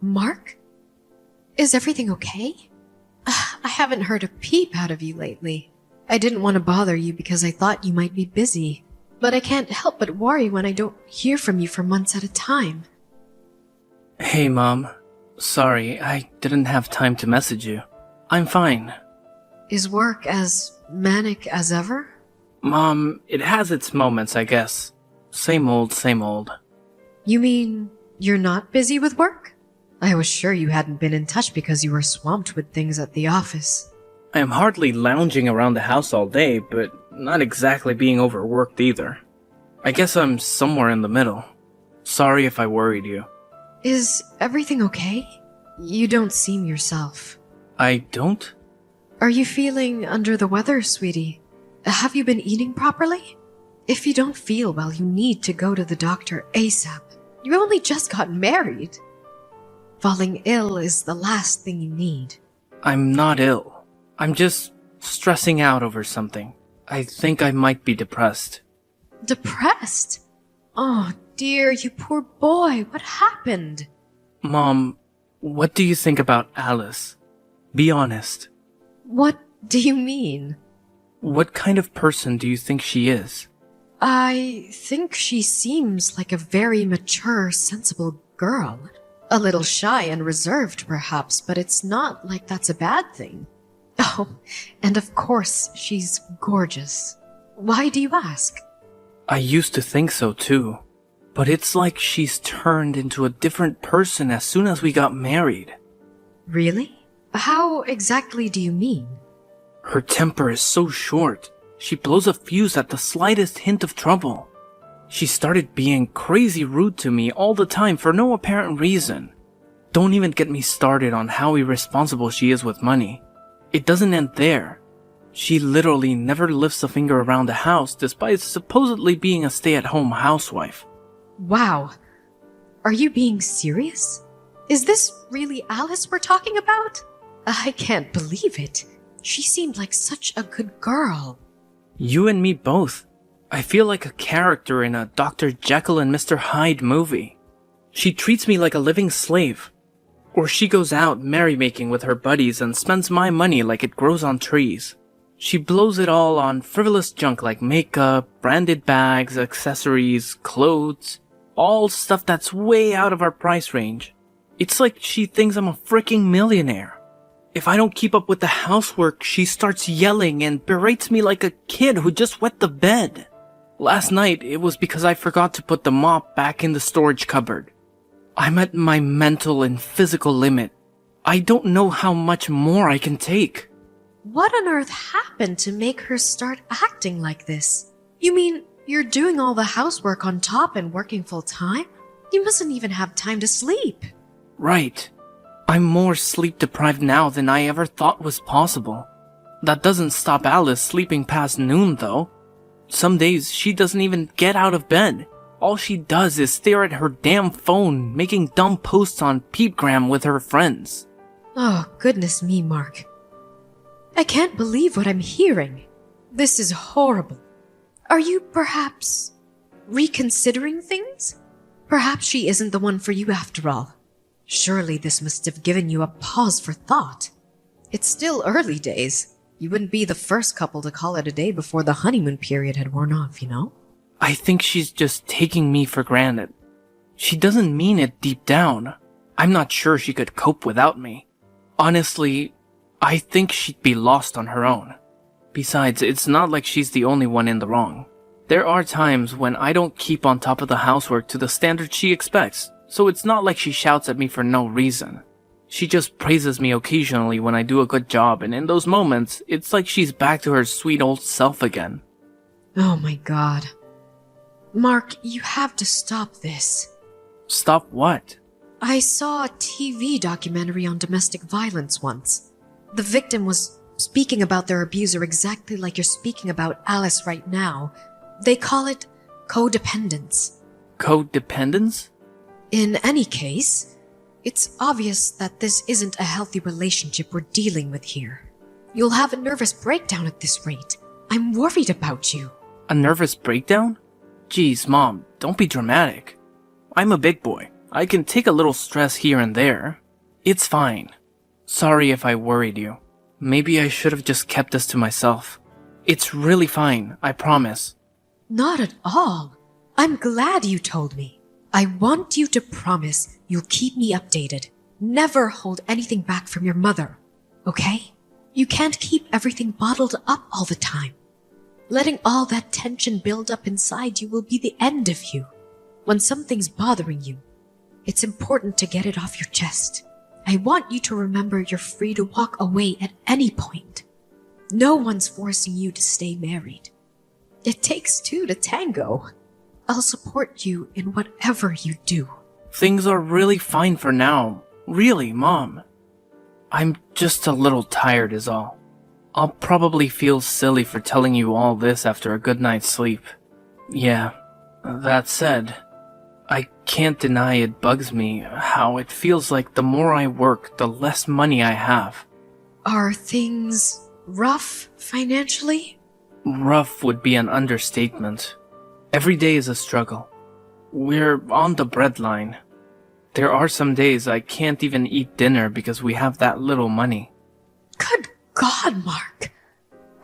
Mark? Is everything okay? I haven't heard a peep out of you lately. I didn't want to bother you because I thought you might be busy, but I can't help but worry when I don't hear from you for months at a time. Hey, Mom. Sorry, I didn't have time to message you. I'm fine. Is work as manic as ever? Mom, it has its moments, I guess. Same old, same old. You mean you're not busy with work? I was sure you hadn't been in touch because you were swamped with things at the office. I am hardly lounging around the house all day, but not exactly being overworked either. I guess I'm somewhere in the middle. Sorry if I worried you. Is everything okay? You don't seem yourself. I don't? Are you feeling under the weather, sweetie? Have you been eating properly? If you don't feel well, you need to go to the doctor ASAP. You only just got married. Falling ill is the last thing you need. I'm not ill. I'm just stressing out over something. I think I might be depressed. Depressed? Oh dear, you poor boy. What happened? Mom, what do you think about Alice? Be honest. What do you mean? What kind of person do you think she is? I think she seems like a very mature, sensible girl. A little shy and reserved, perhaps, but it's not like that's a bad thing. Oh, and of course, she's gorgeous. Why do you ask? I used to think so too, but it's like she's turned into a different person as soon as we got married. Really? How exactly do you mean? Her temper is so short. She blows a fuse at the slightest hint of trouble. She started being crazy rude to me all the time for no apparent reason. Don't even get me started on how irresponsible she is with money. It doesn't end there. She literally never lifts a finger around the house despite supposedly being a stay-at-home housewife. Wow. Are you being serious? Is this really Alice we're talking about? I can't believe it. She seemed like such a good girl. You and me both. I feel like a character in a Dr. Jekyll and Mr. Hyde movie. She treats me like a living slave. Or she goes out merrymaking with her buddies and spends my money like it grows on trees. She blows it all on frivolous junk like makeup, branded bags, accessories, clothes, all stuff that's way out of our price range. It's like she thinks I'm a freaking millionaire. If I don't keep up with the housework, she starts yelling and berates me like a kid who just wet the bed. Last night, it was because I forgot to put the mop back in the storage cupboard. I'm at my mental and physical limit. I don't know how much more I can take. What on earth happened to make her start acting like this? You mean you're doing all the housework on top and working full time? You mustn't even have time to sleep. Right. I'm more sleep deprived now than I ever thought was possible. That doesn't stop Alice sleeping past noon, though. Some days she doesn't even get out of bed. All she does is stare at her damn phone, making dumb posts on Peepgram with her friends. Oh, goodness me, Mark. I can't believe what I'm hearing. This is horrible. Are you perhaps reconsidering things? Perhaps she isn't the one for you after all. Surely this must have given you a pause for thought. It's still early days. You wouldn't be the first couple to call it a day before the honeymoon period had worn off, you know? I think she's just taking me for granted. She doesn't mean it deep down. I'm not sure she could cope without me. Honestly, I think she'd be lost on her own. Besides, it's not like she's the only one in the wrong. There are times when I don't keep on top of the housework to the standard she expects, so it's not like she shouts at me for no reason. She just praises me occasionally when I do a good job, and in those moments, it's like she's back to her sweet old self again. Oh my god. Mark, you have to stop this. Stop what? I saw a TV documentary on domestic violence once. The victim was speaking about their abuser exactly like you're speaking about Alice right now. They call it codependence. Codependence? In any case, it's obvious that this isn't a healthy relationship we're dealing with here. You'll have a nervous breakdown at this rate. I'm worried about you. A nervous breakdown? Geez, Mom, don't be dramatic. I'm a big boy. I can take a little stress here and there. It's fine. Sorry if I worried you. Maybe I should have just kept this to myself. It's really fine, I promise. Not at all. I'm glad you told me. I want you to promise you'll keep me updated. Never hold anything back from your mother, okay? You can't keep everything bottled up all the time. Letting all that tension build up inside you will be the end of you. When something's bothering you, it's important to get it off your chest. I want you to remember you're free to walk away at any point. No one's forcing you to stay married. It takes two to tango. I'll support you in whatever you do. Things are really fine for now. Really, Mom. I'm just a little tired is all. I'll probably feel silly for telling you all this after a good night's sleep. Yeah, that said, I can't deny it bugs me how it feels like the more I work, the less money I have. Are things rough financially? Rough would be an understatement. Every day is a struggle. We're on the breadline. There are some days I can't even eat dinner because we have that little money. Good God, Mark.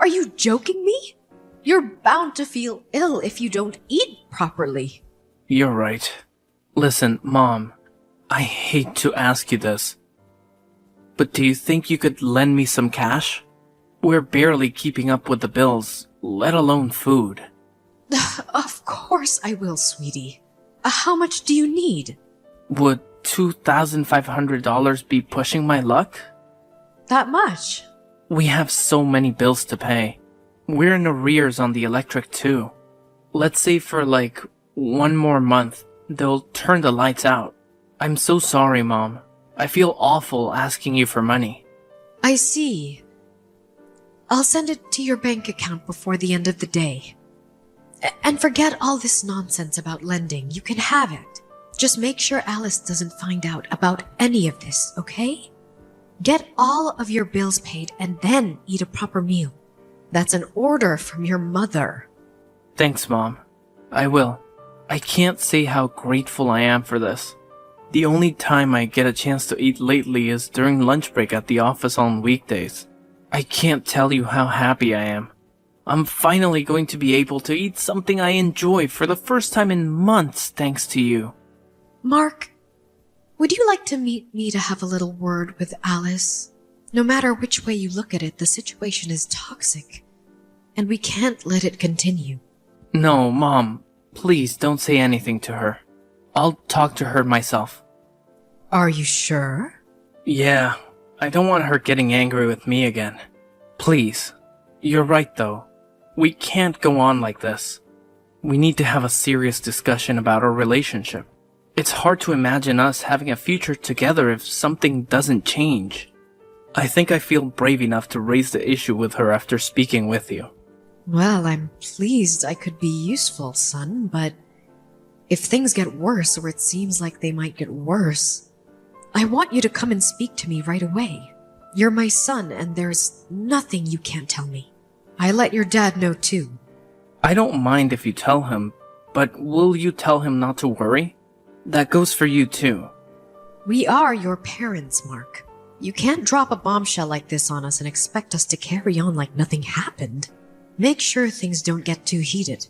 Are you joking me? You're bound to feel ill if you don't eat properly. You're right. Listen, Mom, I hate to ask you this, but do you think you could lend me some cash? We're barely keeping up with the bills, let alone food. Of course I will, sweetie. How much do you need? Would $2,500 be pushing my luck? That much? We have so many bills to pay. We're in arrears on the electric too. Let's say for like 1 more month, they'll turn the lights out. I'm so sorry, Mom. I feel awful asking you for money. I see. I'll send it to your bank account before the end of the day. And forget all this nonsense about lending. You can have it. Just make sure Alice doesn't find out about any of this, okay? Get all of your bills paid and then eat a proper meal. That's an order from your mother. Thanks, Mom. I will. I can't say how grateful I am for this. The only time I get a chance to eat lately is during lunch break at the office on weekdays. I can't tell you how happy I am. I'm finally going to be able to eat something I enjoy for the first time in months thanks to you. Mark, would you like to meet me to have a little word with Alice? No matter which way you look at it, the situation is toxic, and we can't let it continue. No, Mom, please don't say anything to her. I'll talk to her myself. Are you sure? Yeah, I don't want her getting angry with me again. Please. You're right though. We can't go on like this. We need to have a serious discussion about our relationship. It's hard to imagine us having a future together if something doesn't change. I think I feel brave enough to raise the issue with her after speaking with you. Well, I'm pleased I could be useful, son, but if things get worse or it seems like they might get worse, I want you to come and speak to me right away. You're my son and there's nothing you can't tell me. I let your dad know too. I don't mind if you tell him, but will you tell him not to worry? That goes for you too. We are your parents, Mark. You can't drop a bombshell like this on us and expect us to carry on like nothing happened. Make sure things don't get too heated.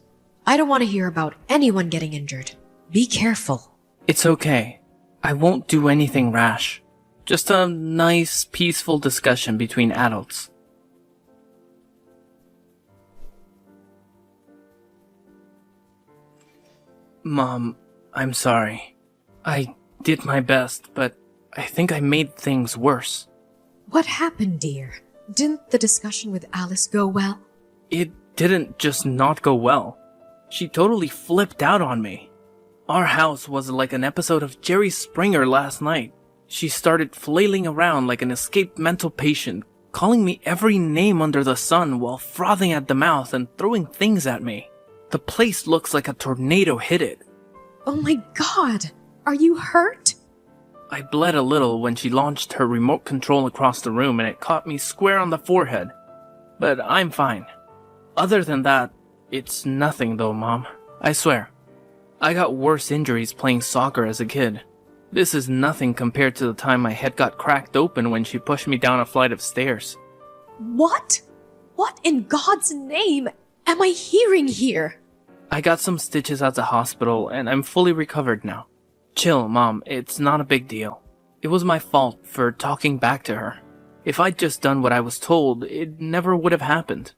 I don't want to hear about anyone getting injured. Be careful. It's okay. I won't do anything rash. Just a nice, peaceful discussion between adults. Mom, I'm sorry. I did my best, but I think I made things worse. What happened, dear? Didn't the discussion with Alice go well? It didn't just not go well. She totally flipped out on me. Our house was like an episode of Jerry Springer last night. She started flailing around like an escaped mental patient, calling me every name under the sun while frothing at the mouth and throwing things at me. The place looks like a tornado hit it. Oh my God! Are you hurt? I bled a little when she launched her remote control across the room and it caught me square on the forehead. But I'm fine. Other than that, it's nothing though, Mom. I swear. I got worse injuries playing soccer as a kid. This is nothing compared to the time my head got cracked open when she pushed me down a flight of stairs. What? What in God's name am I hearing here? I got some stitches at the hospital and I'm fully recovered now. Chill, Mom, it's not a big deal. It was my fault for talking back to her. If I'd just done what I was told, it never would have happened.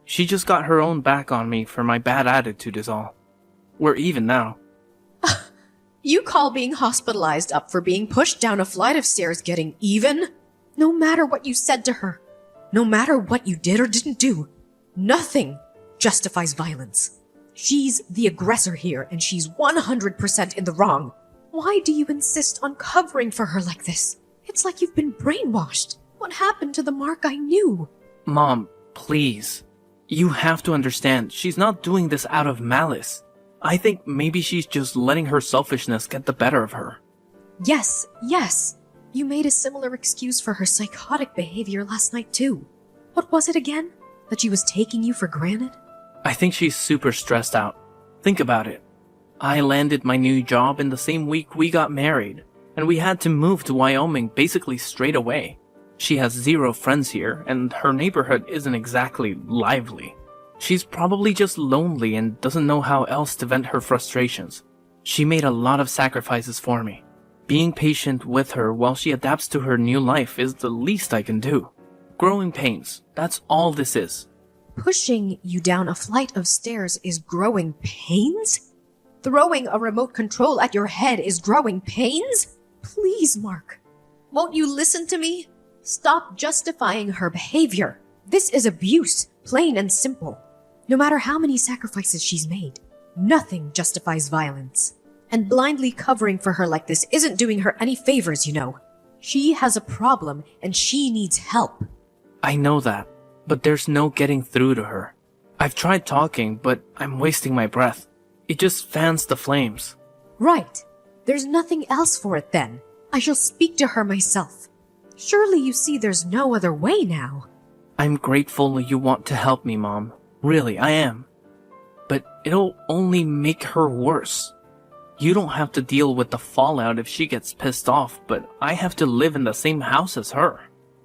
She just got her own back on me for my bad attitude is all. We're even now. You call being hospitalized up for being pushed down a flight of stairs getting even? No matter what you said to her, no matter what you did or didn't do, nothing justifies violence. She's the aggressor here, and she's 100% in the wrong. Why do you insist on covering for her like this? It's like you've been brainwashed. What happened to the Mark I knew? Mom, please. You have to understand, she's not doing this out of malice. I think maybe she's just letting her selfishness get the better of her. Yes. You made a similar excuse for her psychotic behavior last night too. What was it again? That she was taking you for granted? I think she's super stressed out. Think about it. I landed my new job in the same week we got married, and we had to move to Wyoming basically straight away. She has 0 friends here, and her neighborhood isn't exactly lively. She's probably just lonely and doesn't know how else to vent her frustrations. She made a lot of sacrifices for me. Being patient with her while she adapts to her new life is the least I can do. Growing pains, that's all this is. Pushing you down a flight of stairs is growing pains? Throwing a remote control at your head is growing pains? Please, Mark. Won't you listen to me? Stop justifying her behavior. This is abuse, plain and simple. No matter how many sacrifices she's made, nothing justifies violence. And blindly covering for her like this isn't doing her any favors, you know. She has a problem and she needs help. I know that, but there's no getting through to her. I've tried talking, but I'm wasting my breath. It just fans the flames. Right. There's nothing else for it then. I shall speak to her myself. Surely you see there's no other way now. I'm grateful you want to help me, Mom. Really, I am. But it'll only make her worse. You don't have to deal with the fallout if she gets pissed off, but I have to live in the same house as her.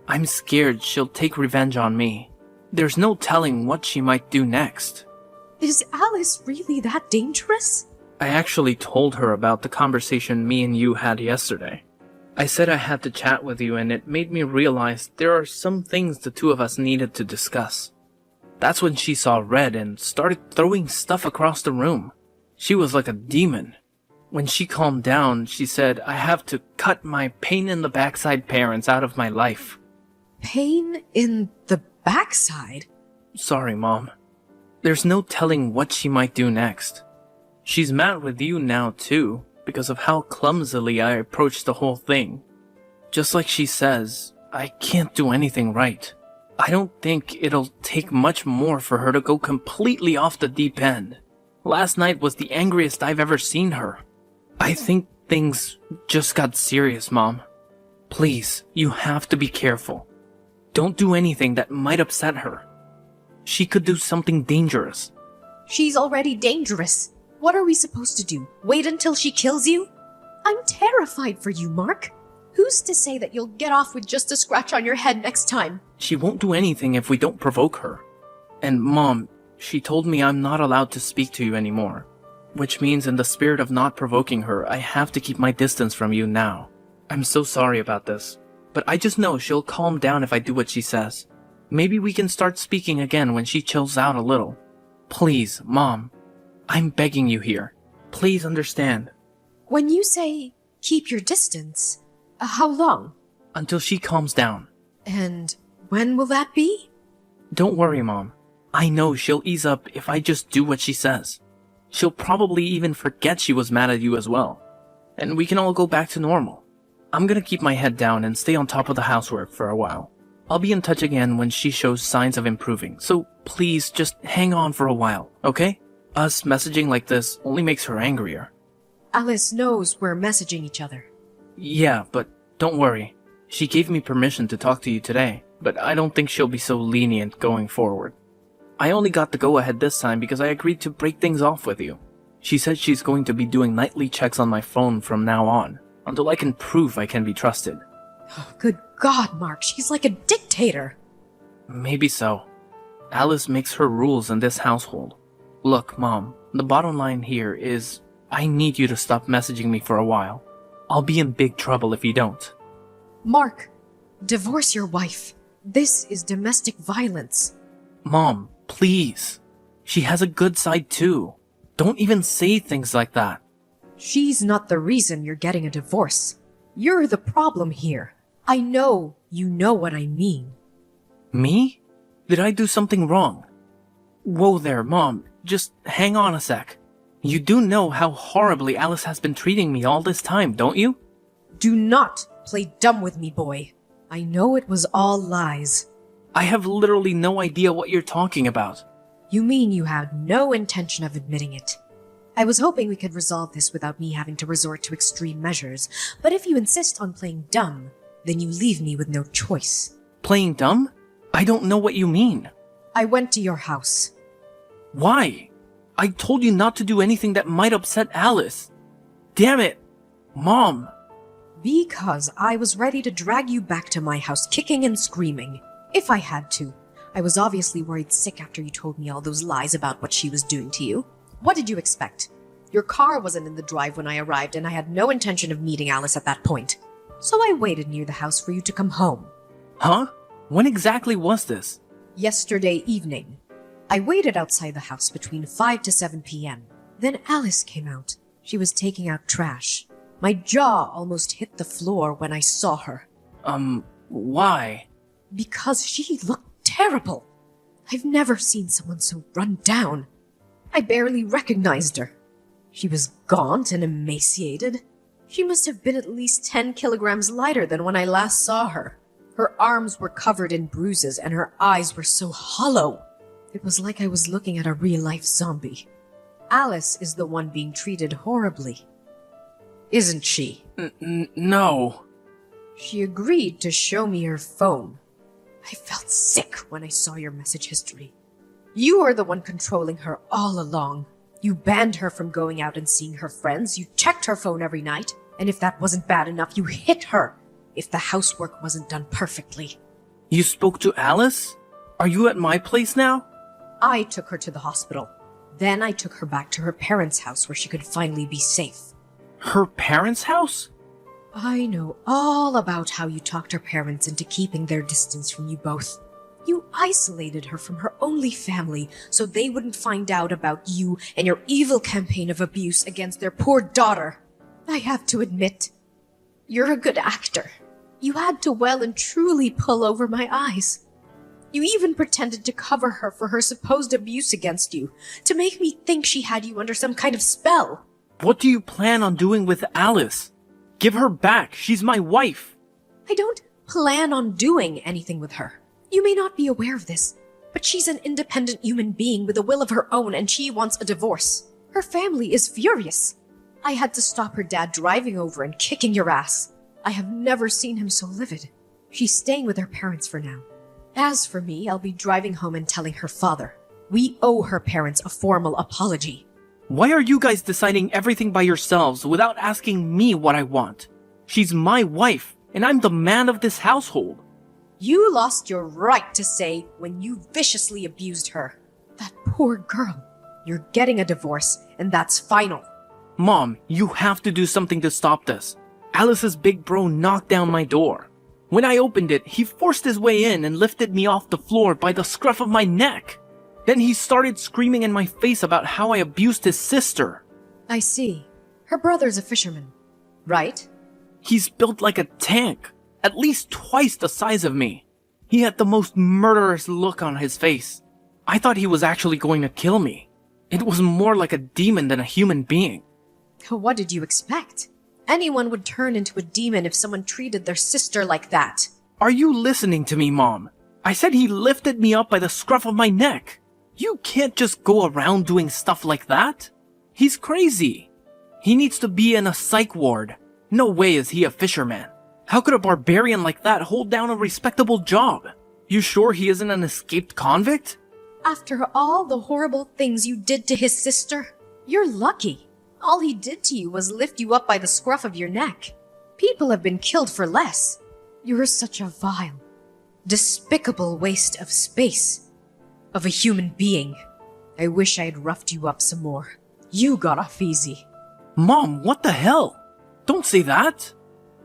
I'm scared she'll take revenge on me. There's no telling what she might do next. Is Alice really that dangerous? I actually told her about the conversation me and you had yesterday. I said I had to chat with you, and it made me realize there are some things the two of us needed to discuss. That's when she saw red and started throwing stuff across the room. She was like a demon. When she calmed down, she said I have to cut my pain in the backside parents out of my life. Pain in the backside? Sorry, Mom. There's no telling what she might do next. She's mad with you now, too, because of how clumsily I approached the whole thing. Just like she says, I can't do anything right. I don't think it'll take much more for her to go completely off the deep end. Last night was the angriest I've ever seen her. I think things just got serious, Mom. Please, you have to be careful. Don't do anything that might upset her. She could do something dangerous. She's already dangerous. What are we supposed to do? Wait until she kills you? I'm terrified for you, Mark. Who's to say that you'll get off with just a scratch on your head next time? She won't do anything if we don't provoke her. And Mom, she told me I'm not allowed to speak to you anymore. Which means in the spirit of not provoking her, I have to keep my distance from you now. I'm so sorry about this, but I just know she'll calm down if I do what she says. Maybe we can start speaking again when she chills out a little. Please, Mom. I'm begging you here. Please understand. When you say keep your distance, how long? Until she calms down. And when will that be? Don't worry, Mom. I know she'll ease up if I just do what she says. She'll probably even forget she was mad at you as well. And we can all go back to normal. I'm gonna keep my head down and stay on top of the housework for a while. I'll be in touch again when she shows signs of improving, so please just hang on for a while, okay? Us messaging like this only makes her angrier. Alice knows we're messaging each other. Yeah, but don't worry. She gave me permission to talk to you today, but I don't think she'll be so lenient going forward. I only got the go-ahead this time because I agreed to break things off with you. She said she's going to be doing nightly checks on my phone from now on. until I can prove I can be trusted. Oh, good God, Mark, she's like a dictator. Maybe so. Alice makes her rules in this household. Look, Mom, the bottom line here is I need you to stop messaging me for a while. I'll be in big trouble if you don't. Mark, divorce your wife. This is domestic violence. Mom, please. She has a good side too. Don't even say things like that. She's not the reason you're getting a divorce. You're the problem here. I know you know what I mean. Me? Did I do something wrong? Whoa there, Mom. Just hang on a sec. You do know how horribly Alice has been treating me all this time, don't you? Do not play dumb with me, boy. I know it was all lies. I have literally no idea what you're talking about. You mean you had no intention of admitting it? I was hoping we could resolve this without me having to resort to extreme measures, but if you insist on playing dumb, then you leave me with no choice. Playing dumb? I don't know what you mean. I went to your house. Why? I told you not to do anything that might upset Alice. Damn it! Mom! Because I was ready to drag you back to my house kicking and screaming, if I had to. I was obviously worried sick after you told me all those lies about what she was doing to you. What did you expect? Your car wasn't in the drive when I arrived, and I had no intention of meeting Alice at that point. So I waited near the house for you to come home. Huh? When exactly was this? Yesterday evening. I waited outside the house between 5 to 7 p.m. Then Alice came out. She was taking out trash. My jaw almost hit the floor when I saw her. Why? Because she looked terrible. I've never seen someone so run down. I barely recognized her. She was gaunt and emaciated. She must have been at least 10 kilograms lighter than when I last saw her. Her arms were covered in bruises and her eyes were so hollow. It was like I was looking at a real-life zombie. Alice is the one being treated horribly. Isn't she? No. She agreed to show me her phone. I felt sick when I saw your message history. You are the one controlling her all along. You banned her from going out and seeing her friends. You checked her phone every night. And if that wasn't bad enough, you hit her if the housework wasn't done perfectly. You spoke to Alice? Are you at my place now? I took her to the hospital. Then I took her back to her parents' house where she could finally be safe. Her parents' house? I know all about how you talked her parents into keeping their distance from you both. You isolated her from her only family so they wouldn't find out about you and your evil campaign of abuse against their poor daughter. I have to admit, you're a good actor. You had to well and truly pull over my eyes. You even pretended to cover her for her supposed abuse against you, to make me think she had you under some kind of spell. What do you plan on doing with Alice? Give her back. She's my wife. I don't plan on doing anything with her. You may not be aware of this, but she's an independent human being with a will of her own, and she wants a divorce. Her family is furious. I had to stop her dad driving over and kicking your ass. I have never seen him so livid. She's staying with her parents for now. As for me, I'll be driving home and telling her father. We owe her parents a formal apology. Why are you guys deciding everything by yourselves without asking me what I want? She's my wife, and I'm the man of this household. You lost your right to say when you viciously abused her. That poor girl. You're getting a divorce, and that's final. Mom, you have to do something to stop this. Alice's big bro knocked down my door. When I opened it, he forced his way in and lifted me off the floor by the scruff of my neck. Then he started screaming in my face about how I abused his sister. I see. Her brother's a fisherman, right? He's built like a tank, at least twice the size of me. He had the most murderous look on his face. I thought he was actually going to kill me. It was more like a demon than a human being. What did you expect? Anyone would turn into a demon if someone treated their sister like that. Are you listening to me, Mom? I said he lifted me up by the scruff of my neck. You can't just go around doing stuff like that. He's crazy. He needs to be in a psych ward. No way is he a fisherman. How could a barbarian like that hold down a respectable job? You sure he isn't an escaped convict? After all the horrible things you did to his sister, you're lucky. All he did to you was lift you up by the scruff of your neck. People have been killed for less. You're such a vile, despicable waste of space. Of a human being. I wish I had roughed you up some more. You got off easy. Mom, what the hell? Don't say that.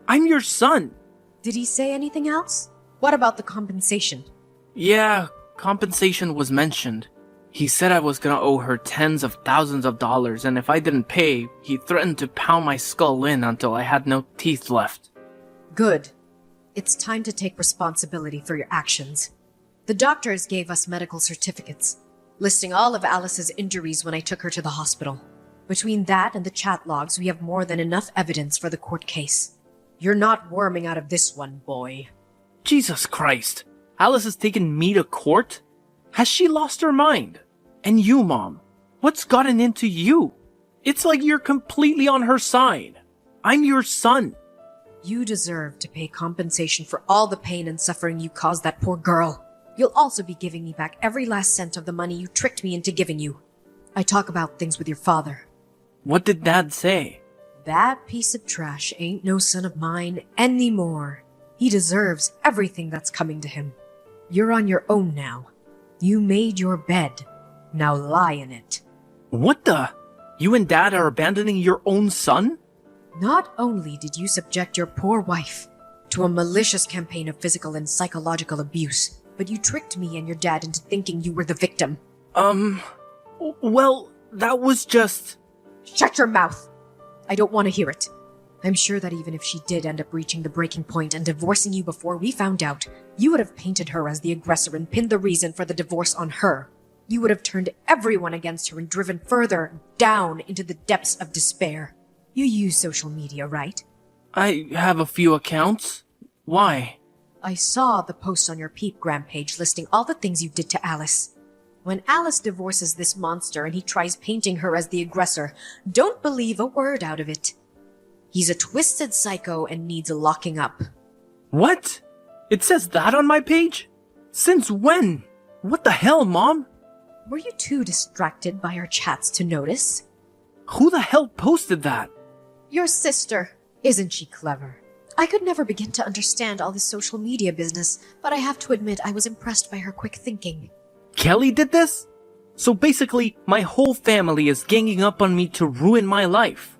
I'm your son. Did he say anything else? What about the compensation? Yeah, compensation was mentioned. He said I was gonna owe her tens of thousands of dollars, and if I didn't pay, he threatened to pound my skull in until I had no teeth left. Good. It's time to take responsibility for your actions. The doctors gave us medical certificates, listing all of Alice's injuries when I took her to the hospital. Between that and the chat logs, we have more than enough evidence for the court case. You're not worming out of this one, boy. Jesus Christ. Alice has taken me to court? Has she lost her mind? And you, Mom, what's gotten into you? It's like you're completely on her side. I'm your son. You deserve to pay compensation for all the pain and suffering you caused that poor girl. You'll also be giving me back every last cent of the money you tricked me into giving you. I talk about things with your father. What did Dad say? That piece of trash ain't no son of mine anymore. He deserves everything that's coming to him. You're on your own now. You made your bed. Now lie in it. What the? You and Dad are abandoning your own son? Not only did you subject your poor wife to a malicious campaign of physical and psychological abuse, but you tricked me and your dad into thinking you were the victim. Well, that was just... Shut your mouth! I don't want to hear it. I'm sure that even if she did end up reaching the breaking point and divorcing you before we found out, you would have painted her as the aggressor and pinned the reason for the divorce on her. You would have turned everyone against her and driven further down into the depths of despair. You use social media, right? I have a few accounts. Why? I saw the post on your Peepgram page listing all the things you did to Alice. When Alice divorces this monster and he tries painting her as the aggressor, don't believe a word out of it. He's a twisted psycho and needs locking up. What? It says that on my page? Since when? What the hell, Mom? Were you too distracted by our chats to notice? Who the hell posted that? Your sister. Isn't she clever? I could never begin to understand all this social media business, but I have to admit I was impressed by her quick thinking. Kelly did this? So basically, my whole family is ganging up on me to ruin my life.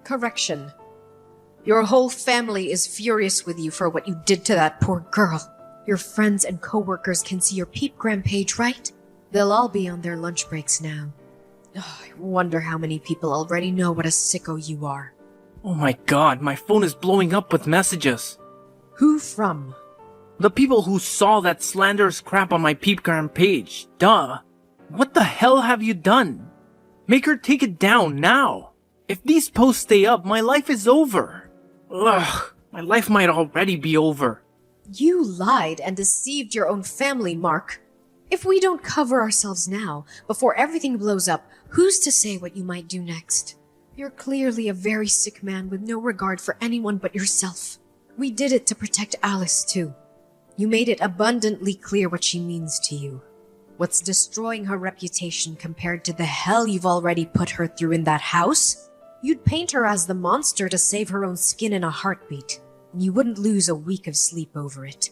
Correction. Your whole family is furious with you for what you did to that poor girl. Your friends and co-workers can see your Peepgram page, right? They'll all be on their lunch breaks now. Oh, I wonder how many people already know what a sicko you are. Oh my god, my phone is blowing up with messages. Who from? The people who saw that slanderous crap on my Peepgram page. Duh. What the hell have you done? Make her take it down now. If these posts stay up, my life is over. Ugh, my life might already be over. You lied and deceived your own family, Mark. If we don't cover ourselves now, before everything blows up, who's to say what you might do next? You're clearly a very sick man with no regard for anyone but yourself. We did it to protect Alice, too. You made it abundantly clear what she means to you. What's destroying her reputation compared to the hell you've already put her through in that house? You'd paint her as the monster to save her own skin in a heartbeat, and you wouldn't lose a week of sleep over it.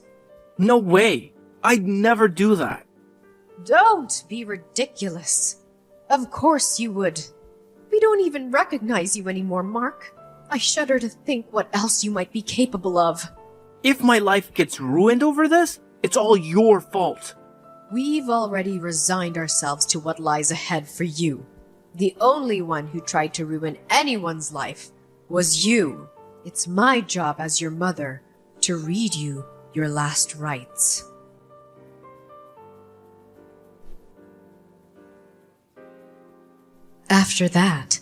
No way. I'd never do that. Don't be ridiculous. Of course you would. We don't even recognize you anymore, Mark. I shudder to think what else you might be capable of. If my life gets ruined over this, it's all your fault. We've already resigned ourselves to what lies ahead for you. The only one who tried to ruin anyone's life was you. It's my job as your mother to read you your last rites. After that,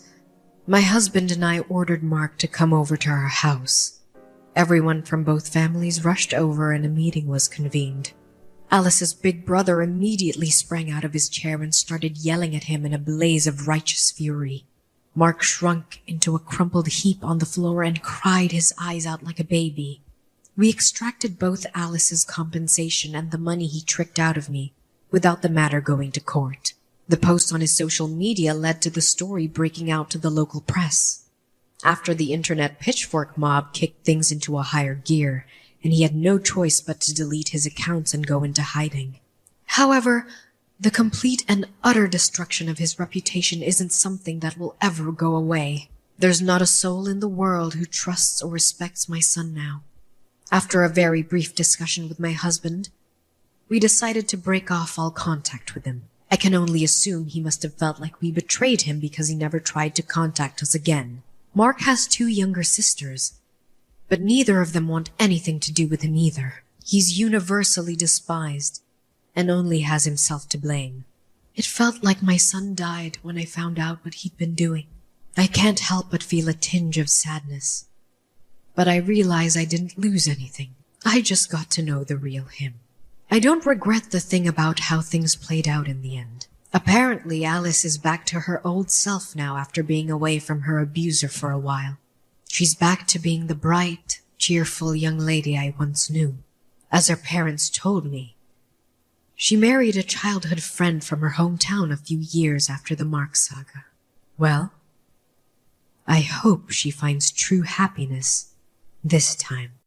my husband and I ordered Mark to come over to our house. Everyone from both families rushed over and a meeting was convened. Alice's big brother immediately sprang out of his chair and started yelling at him in a blaze of righteous fury. Mark shrunk into a crumpled heap on the floor and cried his eyes out like a baby. We extracted both Alice's compensation and the money he tricked out of me, without the matter going to court. The post on his social media led to the story breaking out to the local press. after the internet pitchfork mob kicked things into a higher gear, and he had no choice but to delete his accounts and go into hiding. However, the complete and utter destruction of his reputation isn't something that will ever go away. There's not a soul in the world who trusts or respects my son now. After a very brief discussion with my husband, we decided to break off all contact with him. I can only assume he must have felt like we betrayed him because he never tried to contact us again. Mark has 2 younger sisters, but neither of them want anything to do with him either. He's universally despised and only has himself to blame. It felt like my son died when I found out what he'd been doing. I can't help but feel a tinge of sadness. But I realize I didn't lose anything. I just got to know the real him. I don't regret the thing about how things played out in the end. Apparently, Alice is back to her old self now after being away from her abuser for a while. She's back to being the bright, cheerful young lady I once knew. As her parents told me, she married a childhood friend from her hometown a few years after the Mark saga. Well, I hope she finds true happiness this time.